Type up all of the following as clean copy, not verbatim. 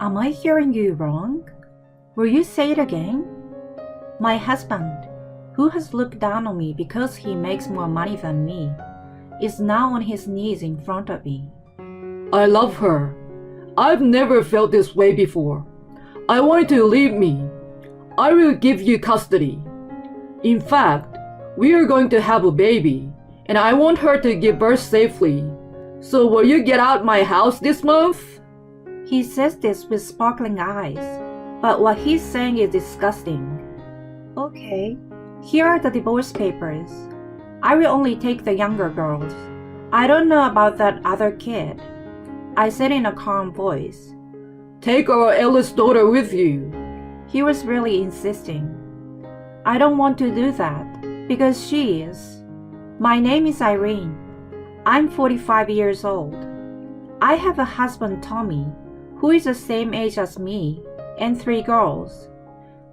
Am I hearing you wrong? Will you say it again? My husband, who has looked down on me because he makes more money than me, is now on his knees in front of me. I love her. I've never felt this way before. I want you to leave me. I will give you custody. In fact, we are going to have a baby, and I want her to give birth safely. So will you get out my house this month? He says this with sparkling eyes, but what he's saying is disgusting. Okay, here are the divorce papers. I will only take the younger girls. I don't know about that other kid. I said in a calm voice. Take our eldest daughter with you. He was really insisting. I don't want to do that, because she is. My name is Irene. I'm 45 years old. I have a husband, Tommy, who is the same age as me, and 3 girls.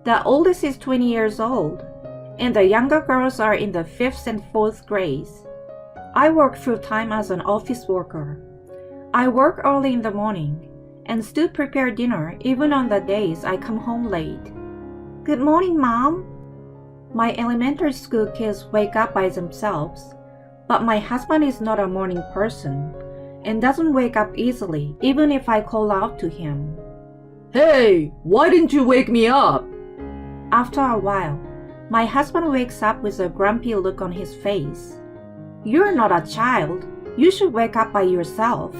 The oldest is 20 years old, and the younger girls are in the 5th and 4th grades. I work full-time as an office worker. I work early in the morning and still prepare dinner even on the days I come home late. Good morning, Mom. My elementary school kids wake up by themselves, but my husband is not a morning person and doesn't wake up easily even if I call out to him. Hey, why didn't you wake me up? After a while, my husband wakes up with a grumpy look on his face. You're not a child. You should wake up by yourself.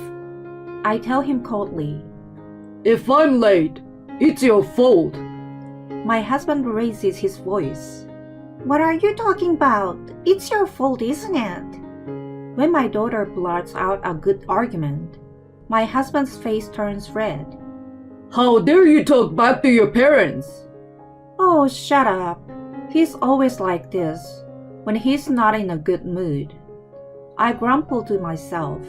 I tell him coldly. If I'm late, it's your fault. My husband raises his voice. What are you talking about? It's your fault, isn't it? When my daughter blurts out a good argument, my husband's face turns red. How dare you talk back to your parents? Oh, shut up. He's always like this, when he's not in a good mood. I grumble to myself.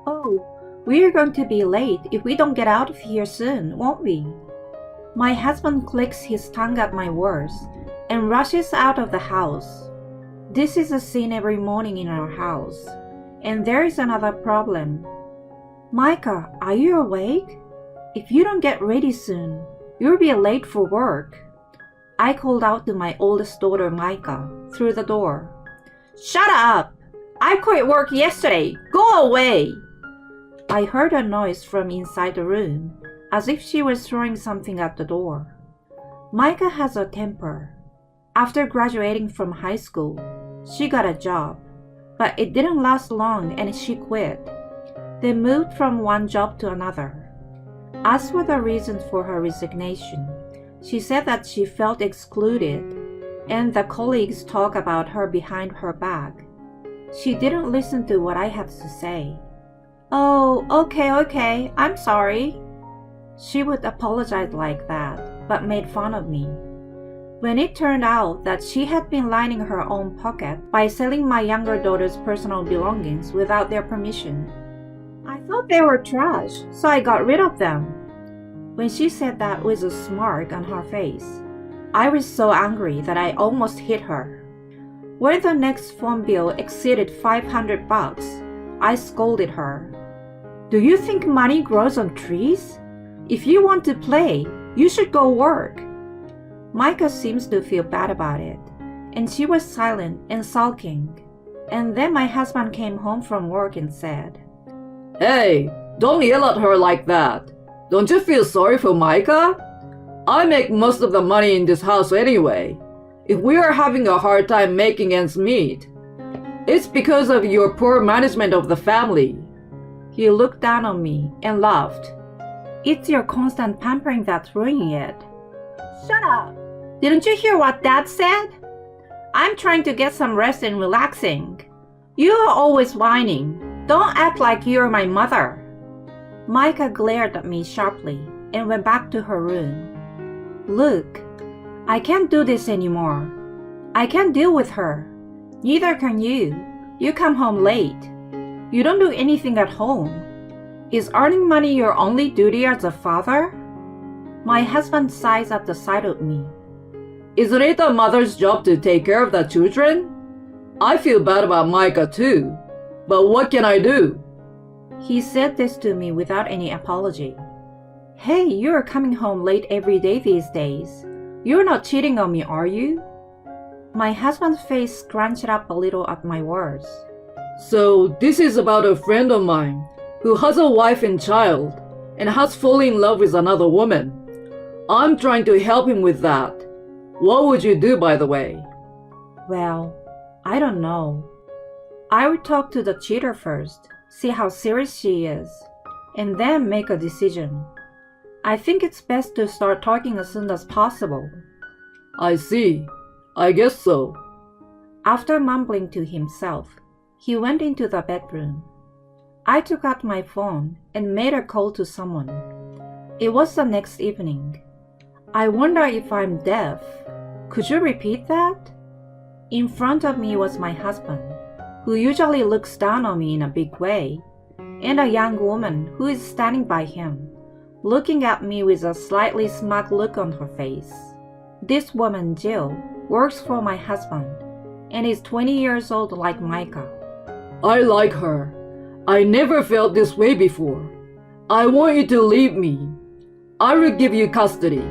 Oh, we're going to be late if we don't get out of here soon, won't we? My husband clicks his tongue at my words and rushes out of the house. This is a scene every morning in our house, and there is another problem. Micah, are you awake? If you don't get ready soon, you'll be late for work. I called out to my oldest daughter, Micah, through the door. Shut up! I quit work yesterday. Go away! I heard a noise from inside the room, as if she was throwing something at the door. Micah has a temper. After graduating from high school, she got a job, but it didn't last long and she quit. They moved from one job to another. As for the reason for her resignation, she said that she felt excluded, and the colleagues talk about her behind her back. She didn't listen to what I had to say. Oh, okay, I'm sorry. She would apologize like that, but made fun of me. When it turned out that she had been lining her own pocket by selling my younger daughter's personal belongings without their permission. I thought they were trash, so I got rid of them. When she said that with a smirk on her face, I was so angry that I almost hit her. When the next phone bill exceeded $500, I scolded her. Do you think money grows on trees? If you want to play, you should go work. Micah seems to feel bad about it, and she was silent and sulking. And then my husband came home from work and said, Hey, don't yell at her like that. Don't you feel sorry for Micah? I make most of the money in this house anyway. If we are having a hard time making ends meet, it's because of your poor management of the family. He looked down on me and laughed. It's your constant pampering that's ruining it. Shut up! Didn't you hear what Dad said? I'm trying to get some rest and relaxing. You are always whining. Don't act like you're my mother. Micah glared at me sharply and went back to her room. Look, I can't do this anymore. I can't deal with her. Neither can you. You come home late. You don't do anything at home. Is earning money your only duty as a father? My husband sighs at the sight of me. Isn't it a mother's job to take care of the children? I feel bad about Micah too, but what can I do? He said this to me without any apology. Hey, you're coming home late every day these days. You're not cheating on me, are you? My husband's face scrunched up a little at my words. So this is about a friend of mine who has a wife and child and has fallen in love with another woman. I'm trying to help him with that. What would you do, by the way? Well, I don't know. I would talk to the cheater first, see how serious she is, and then make a decision. I think it's best to start talking as soon as possible. I see. I guess so. After mumbling to himself, he went into the bedroom. I took out my phone and made a call to someone. It was the next evening. I wonder if I'm deaf. Could you repeat that? In front of me was my husband, who usually looks down on me in a big way, and a young woman who is standing by him, looking at me with a slightly smug look on her face. This woman, Jill, works for my husband and is 20 years old like Micah. I like her. I never felt this way before. I want you to leave me. I will give you custody.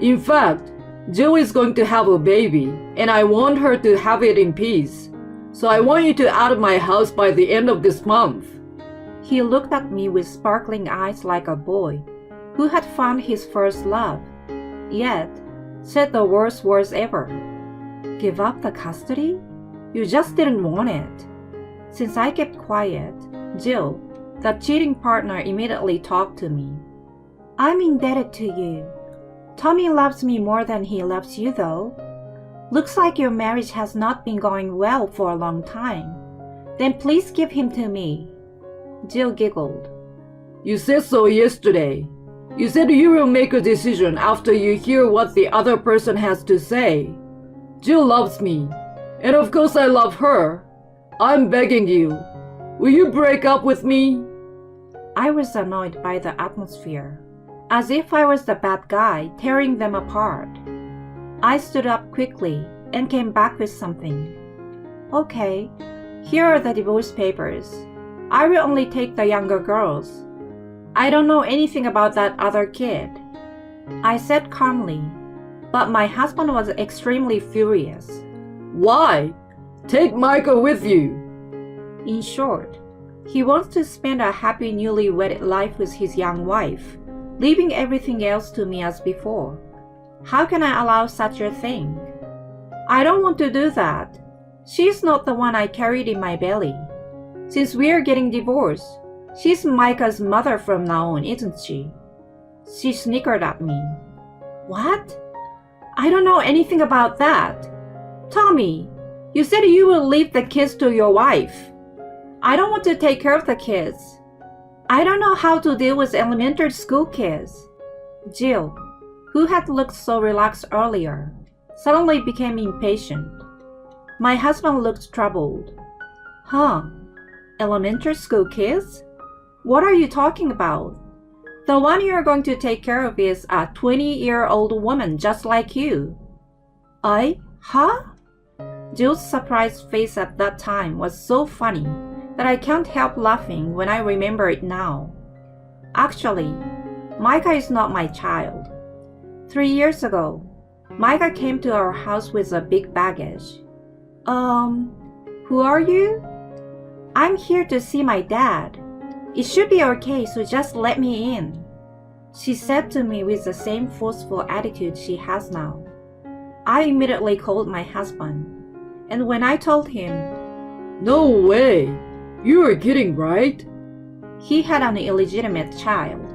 In fact, Jill is going to have a baby, and I want her to have it in peace. So I want you to out of my house by the end of this month. He looked at me with sparkling eyes like a boy who had found his first love, yet said the worst words ever. Give up the custody? You just didn't want it. Since I kept quiet, Jill, the cheating partner, immediately talked to me. I'm indebted to you. Tommy loves me more than he loves you, though. Looks like your marriage has not been going well for a long time. Then please give him to me. Jill giggled. You said so yesterday. You said you will make a decision after you hear what the other person has to say. Jill loves me, and of course I love her. I'm begging you. Will you break up with me? I was annoyed by the atmosphere, as if I was the bad guy tearing them apart. I stood up quickly and came back with something. Okay, here are the divorce papers. I will only take the younger girls. I don't know anything about that other kid, I said calmly, but my husband was extremely furious. Why? Take Micah with you. In short, he wants to spend a happy newly wedded life with his young wife, leaving everything else to me as before. How can I allow such a thing? I don't want to do that. She's not the one I carried in my belly. Since we are getting divorced, she's Micah's mother from now on, isn't she? She snickered at me. What? I don't know anything about that. Tommy, you said you will leave the kids to your wife. I don't want to take care of the kids. I don't know how to deal with elementary school kids. Jill, who had looked so relaxed earlier, suddenly became impatient. My husband looked troubled. Huh? Elementary school kids? What are you talking about? The one you're going to take care of is a 20-year-old woman just like you. Huh? Jill's surprised face at that time was so funny that I can't help laughing when I remember it now. Actually, Micah is not my child. 3 years ago, Micah came to our house with a big baggage. Who are you? I'm here to see my dad. It should be okay, so just let me in, she said to me with the same forceful attitude she has now. I immediately called my husband, and when I told him, No way! You are kidding, right? He had an illegitimate child.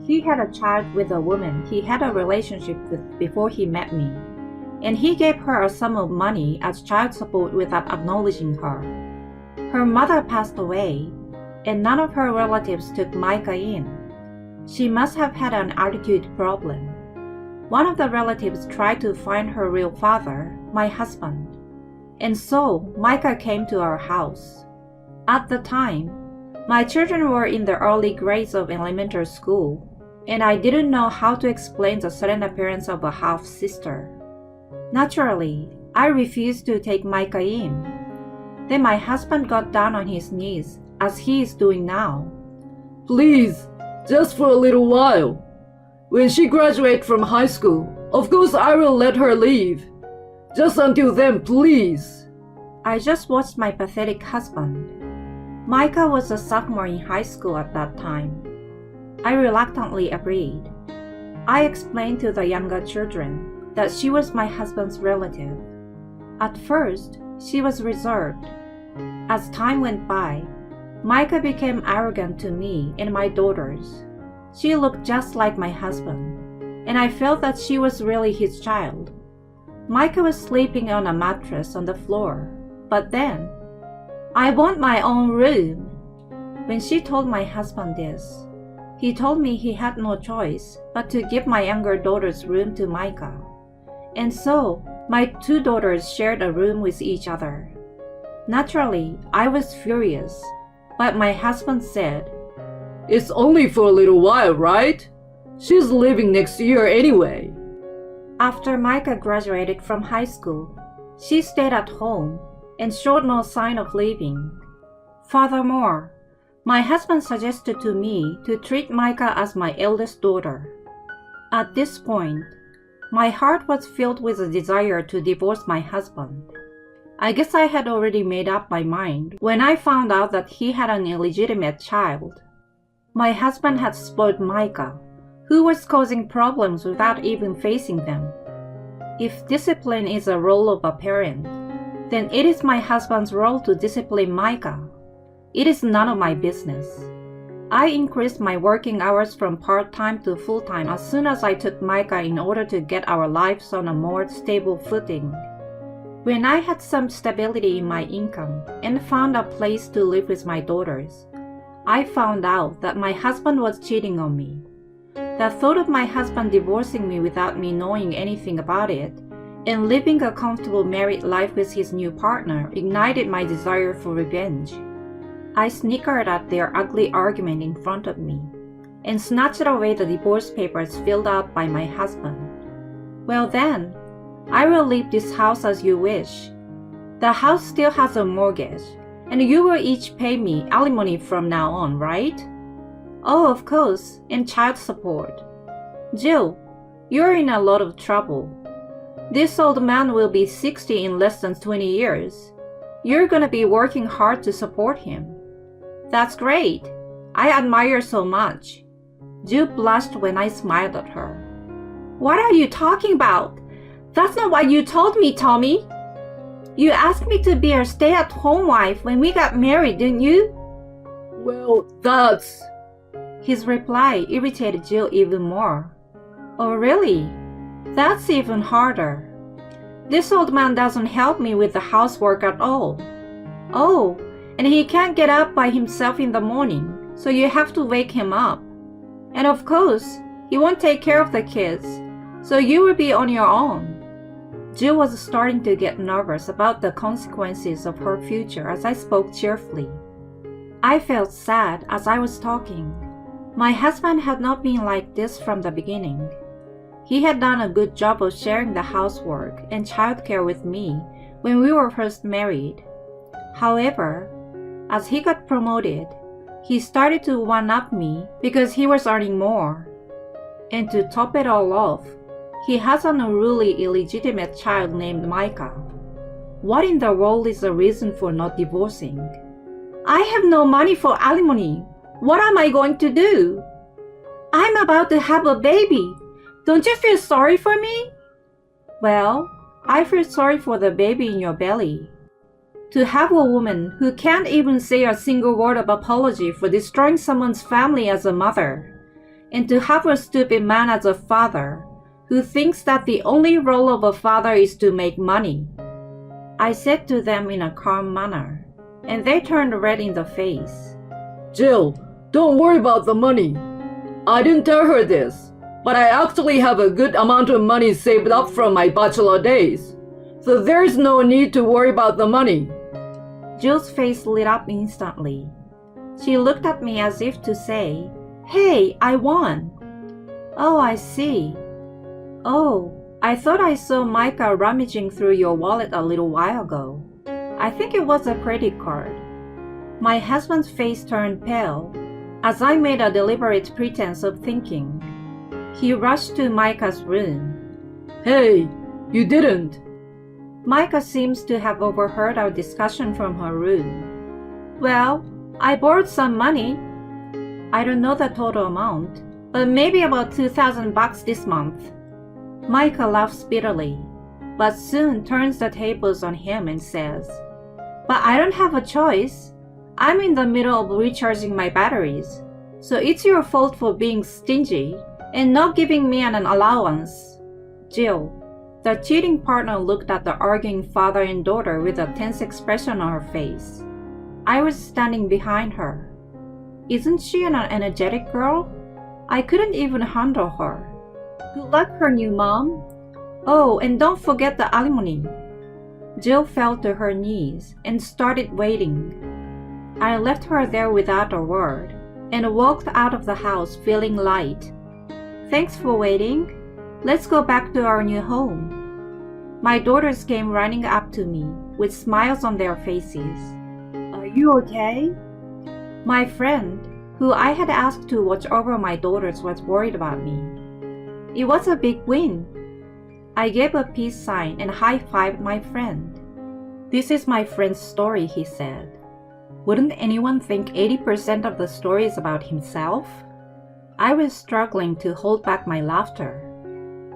He had a child with a woman he had a relationship with before he met me, and he gave her a sum of money as child support without acknowledging her. Her mother passed away, and none of her relatives took Micah in. She must have had an attitude problem. One of the relatives tried to find her real father, my husband, and so Micah came to our house. At the time, my children were in the early grades of elementary school, and I didn't know how to explain the sudden appearance of a half-sister. Naturally, I refused to take Micah in. Then my husband got down on his knees, as he is doing now. Please, Just for a little while. When she graduates from high school, of course I will let her leave. Just until then, please. I just watched my pathetic husband. Micah was a sophomore in high school at that time. I reluctantly agreed. I explained to the younger children that she was my husband's relative. At first, she was reserved. As time went by, Micah became arrogant to me and my daughters. She looked just like my husband, and I felt that she was really his child. Micah was sleeping on a mattress on the floor, but then, "I want my own room." When she told my husband this, he told me he had no choice but to give my younger daughter's room to Micah. And so, my two daughters shared a room with each other. Naturally, I was furious, but my husband said, It's only for a little while, right? She's leaving next year anyway. After Micah graduated from high school, she stayed at home and showed no sign of leaving. Furthermore, my husband suggested to me to treat Micah as my eldest daughter. At this point, my heart was filled with a desire to divorce my husband. I guess I had already made up my mind when I found out that he had an illegitimate child. My husband had spoiled Micah, who was causing problems without even facing them. If discipline is a role of a parent, then it is my husband's role to discipline Micah. It is none of my business. I increased my working hours from part-time to full-time as soon as I took Micah in order to get our lives on a more stable footing. When I had some stability in my income and found a place to live with my daughters, I found out that my husband was cheating on me. The thought of my husband divorcing me without me knowing anything about it and living a comfortable married life with his new partner ignited my desire for revenge. I snickered at their ugly argument in front of me and snatched away the divorce papers filled out by my husband. "Well then, I will leave this house as you wish. The house still has a mortgage, and you will each pay me alimony from now on, right?" "Oh, of course, and child support." "Jill, you're in a lot of trouble. This old man will be 60 in less than 20 years. You're gonna be working hard to support him." "That's great. I admire so much." Jill blushed when I smiled at her. "What are you talking about? That's not what you told me, Tommy. You asked me to be a stay-at-home wife when we got married, didn't you?" Well, that's... His reply irritated Jill even more. "Oh, really? That's even harder. This old man doesn't help me with the housework at all. Oh, and he can't get up by himself in the morning, so you have to wake him up. And of course, he won't take care of the kids, so you will be on your own." Jill was starting to get nervous about the consequences of her future as I spoke cheerfully. I felt sad as I was talking. My husband had not been like this from the beginning. He had done a good job of sharing the housework and childcare with me when we were first married. However, as he got promoted, he started to one-up me because he was earning more. And to top it all off, he has an unruly illegitimate child named Micah. What in the world is the reason for not divorcing? "I have no money for alimony. What am I going to do? I'm about to have a baby. Don't you feel sorry for me?" "Well, I feel sorry for the baby in your belly. To have a woman who can't even say a single word of apology for destroying someone's family as a mother, and to have a stupid man as a father who thinks that the only role of a father is to make money," I said to them in a calm manner, and they turned red in the face. Jill, don't worry about the money. I didn't tell her this, but I actually have a good amount of money saved up from my bachelor days, so there's no need to worry about the money. Jill's face lit up instantly. She looked at me as if to say, "Hey, I won." "Oh, I see. Oh, I thought I saw Micah rummaging through your wallet a little while ago. I think it was a credit card." My husband's face turned pale, As I made a deliberate pretense of thinking, he rushed to Micah's room. Hey, you didn't. Micah seems to have overheard our discussion from her room. Well, I borrowed some money. I don't know the total amount, but maybe about $2,000 this month. Micah laughs bitterly, but soon turns the tables on him and says, But I don't have a choice. I'm in the middle of recharging my batteries, so it's your fault for being stingy and not giving me an allowance. Jill, the cheating partner, looked at the arguing father and daughter with a tense expression on her face. I was standing behind her. Isn't she an energetic girl? I couldn't even handle her. Good luck, her new mom. Oh, and don't forget the alimony. Jill fell to her knees and started waiting. I left her there without a word and walked out of the house feeling light. Thanks for waiting. Let's go back to our new home. My daughters came running up to me with smiles on their faces. Are you okay? My friend, who I had asked to watch over my daughters, was worried about me. It was a big win. I gave a peace sign and high-fived my friend. This is my friend's story, he said. Wouldn't anyone think 80% of the story is about himself? I was struggling to hold back my laughter.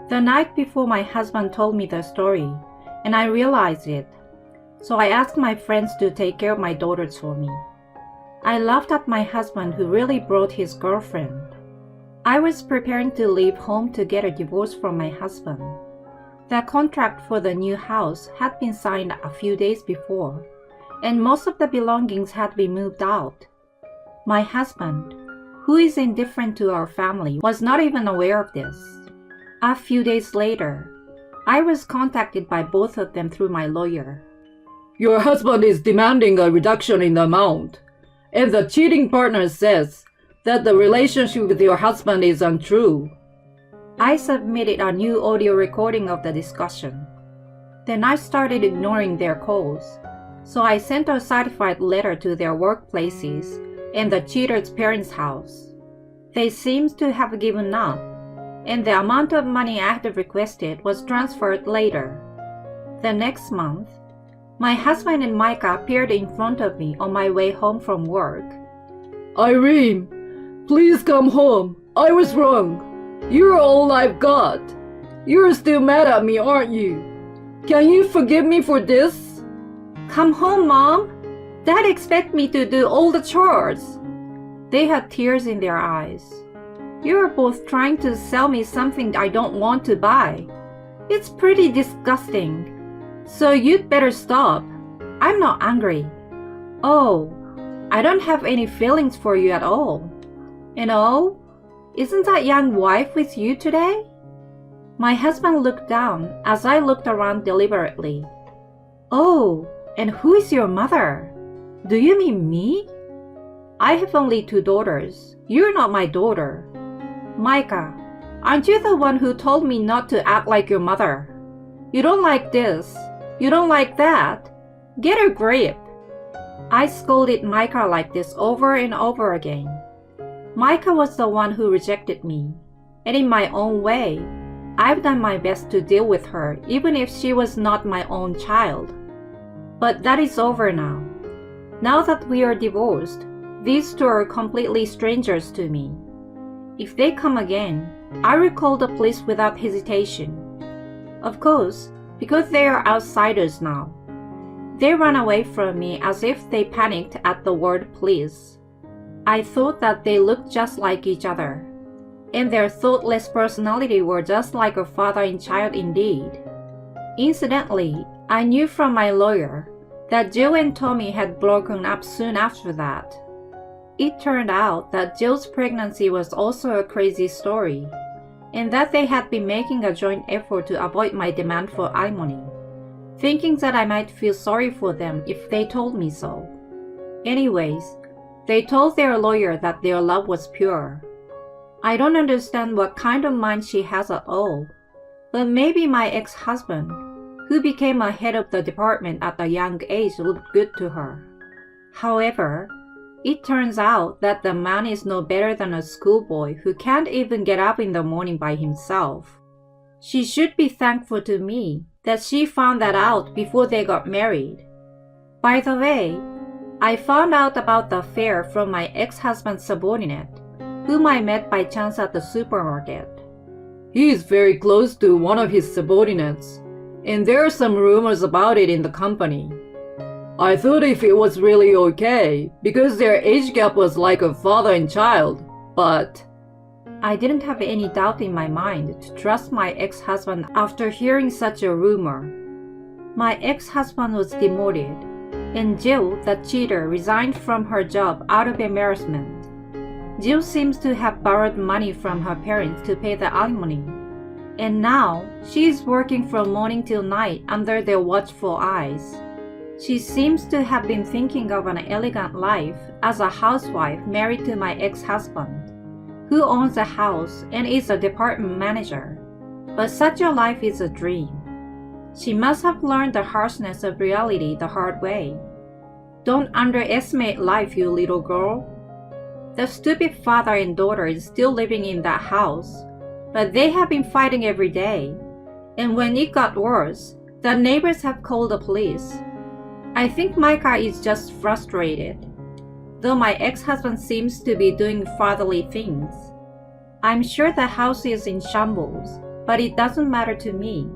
The night before, my husband told me the story, and I realized it. So I asked my friends to take care of my daughters for me. I laughed at my husband, who really brought his girlfriend. I was preparing to leave home to get a divorce from my husband. The contract for the new house had been signed a few days before, and most of the belongings had been moved out. My husband, who is indifferent to our family, was not even aware of this. A few days later, I was contacted by both of them through my lawyer. Your husband is demanding a reduction in the amount, and the cheating partner says that the relationship with your husband is untrue. I submitted a new audio recording of the discussion. Then I started ignoring their calls, so I sent a certified letter to their workplaces and the cheater's parents' house. They seemed to have given up, and the amount of money I had requested was transferred later. The next month, my husband and Micah appeared in front of me on my way home from work. Irene, please come home. I was wrong. You're all I've got. You're still mad at me, aren't you? Can you forgive me for this? Come home, Mom. Dad expects me to do all the chores. They had tears in their eyes. You're both trying to sell me something I don't want to buy. It's pretty disgusting. So you'd better stop. I'm not angry. Oh, I don't have any feelings for you at all. And oh, isn't that young wife with you today? My husband looked down as I looked around deliberately. Oh, and who is your mother? Do you mean me? I have only 2 daughters. You're not my daughter. Micah, aren't you the one who told me not to act like your mother? You don't like this. You don't like that. Get a grip. I scolded Micah like this over and over again. Micah was the one who rejected me, and in my own way, I've done my best to deal with her even if she was not my own child. But that is over now. Now that we are divorced, these 2 are completely strangers to me. If they come again, I will call the police without hesitation. Of course, because they are outsiders now. They ran away from me as if they panicked at the word police. I thought that they looked just like each other, and their thoughtless personality were just like a father and child indeed. Incidentally, I knew from my lawyer that Jill and Tommy had broken up soon after that. It turned out that Jill's pregnancy was also a crazy story, and that they had been making a joint effort to avoid my demand for alimony, thinking that I might feel sorry for them if they told me so. Anyways, they told their lawyer that their love was pure. I don't understand what kind of mind she has at all, but maybe my ex-husband, who became a head of the department at a young age, looked good to her. However, It turns out that the man is no better than a schoolboy who can't even get up in the morning by himself. She should be thankful to me that she found that out before they got married. By the way, I found out about the affair from my ex-husband's subordinate, whom I met by chance at the supermarket. He is very close to one of his subordinates, and there are some rumors about it in the company. I thought if it was really okay, because their age gap was like a father and child, but I didn't have any doubt in my mind to trust my ex-husband after hearing such a rumor. My ex-husband was demoted, and Jill, the cheater, resigned from her job out of embarrassment. Jill seems to have borrowed money from her parents to pay the alimony, and now she is working from morning till night under their watchful eyes. She seems to have been thinking of an elegant life as a housewife married to my ex-husband, who owns a house and is a department manager. But such a life is a dream. She must have learned the harshness of reality the hard way. Don't underestimate life, you little girl. The stupid father and daughter is still living in that house, but they have been fighting every day. And when it got worse, the neighbors have called the police. I think Micah is just frustrated, though my ex-husband seems to be doing fatherly things. I'm sure the house is in shambles, but it doesn't matter to me.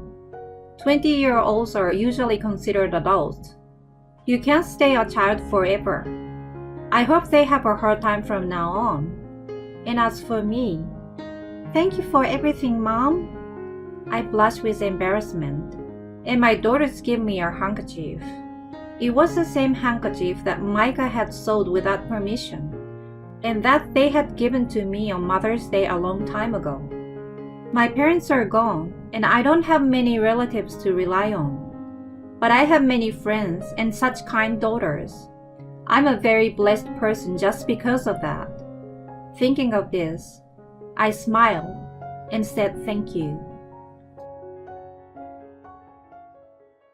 20-year-olds are usually considered adults. You can't stay a child forever. I hope they have a hard time from now on. And as for me, thank you for everything, Mom. I blush with embarrassment, and my daughters give me a handkerchief. It was the same handkerchief that Micah had sold without permission, and that they had given to me on Mother's Day a long time ago. My parents are gone, and I don't have many relatives to rely on. But I have many friends and such kind daughters. I'm a very blessed person just because of that. Thinking of this, I smiled and said thank you.